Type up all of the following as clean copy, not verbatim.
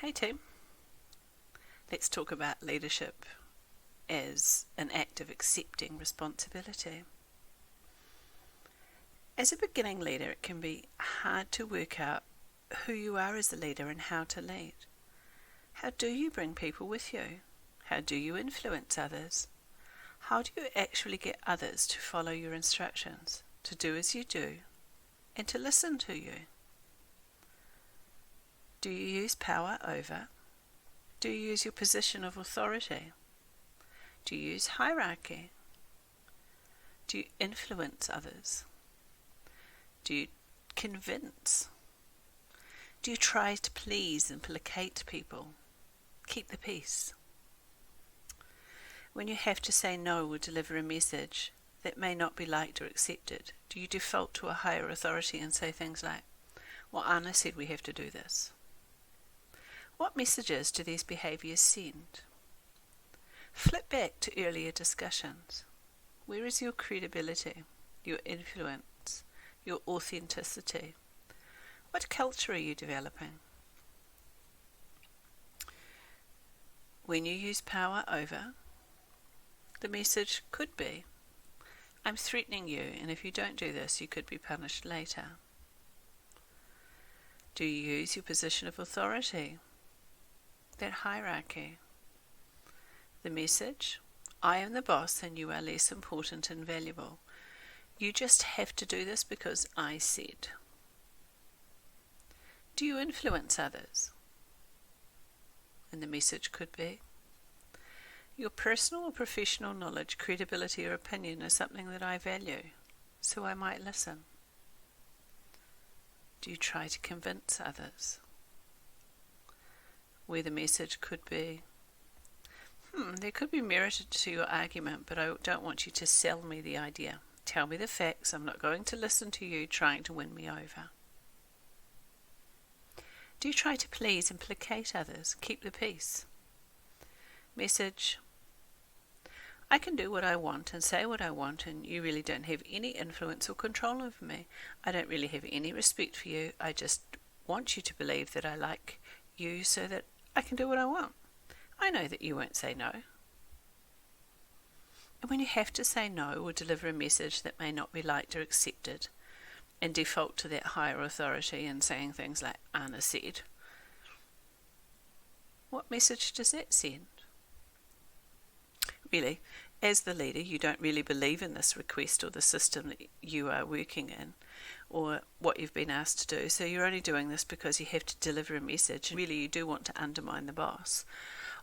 Hey team, let's talk about leadership as an act of accepting responsibility. As a beginning leader, it can be hard to work out who you are as a leader and how to lead. How do you bring people with you? How do you influence others? How do you actually get others to follow your instructions, to do as you do, and to listen to you? Do you use power over? Do you use your position of authority? Do you use hierarchy? Do you influence others? Do you convince? Do you try to please and placate people? Keep the peace. When you have to say no or deliver a message that may not be liked or accepted, do you default to a higher authority and say things like, "Well, Anna said we have to do this"? What messages do these behaviours send? Flip back to earlier discussions. Where is your credibility, your influence, your authenticity? What culture are you developing? When you use power over, the message could be, "I'm threatening you, and if you don't do this, you could be punished later." Do you use your position of authority, that hierarchy? The message, "I am the boss and you are less important and valuable. You just have to do this because I said." Do you influence others? And the message could be, "Your personal or professional knowledge, credibility or opinion is something that I value, so I might listen." Do you try to convince others? Where the message could be, "There could be merit to your argument, but I don't want you to sell me the idea. Tell me the facts. I'm not going to listen to you trying to win me over." Do you try to please and placate others? Keep the peace. Message, "I can do what I want and say what I want, and you really don't have any influence or control over me. I don't really have any respect for you. I just want you to believe that I like you so that I can do what I want. I know that you won't say no." And when you have to say no or deliver a message that may not be liked or accepted, and default to that higher authority and saying things like "Anna said," what message does that send? Really, as the leader, you don't really believe in this request or the system that you are working in or what you've been asked to do, so you're only doing this because you have to deliver a message, and really you do want to undermine the boss,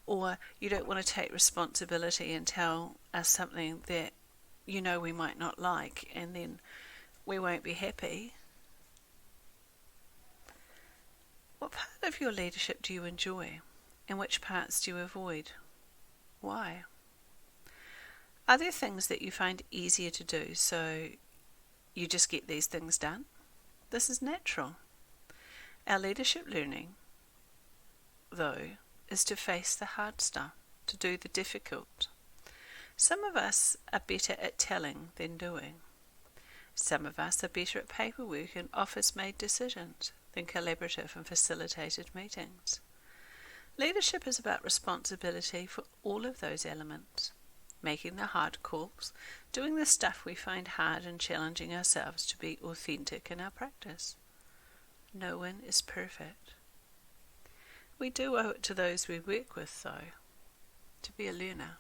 or you don't want to take responsibility and tell us something that you know we might not like and then we won't be happy. What part of your leadership do you enjoy, and which parts do you avoid? Why? Are there things that you find easier to do, so you just get these things done? This is natural. Our leadership learning, though, is to face the hard stuff, to do the difficult. Some of us are better at telling than doing. Some of us are better at paperwork and office-made decisions than collaborative and facilitated meetings. Leadership is about responsibility for all of those elements, making the hard calls, doing the stuff we find hard and challenging ourselves to be authentic in our practice. No one is perfect. We do owe it to those we work with, though, to be a learner.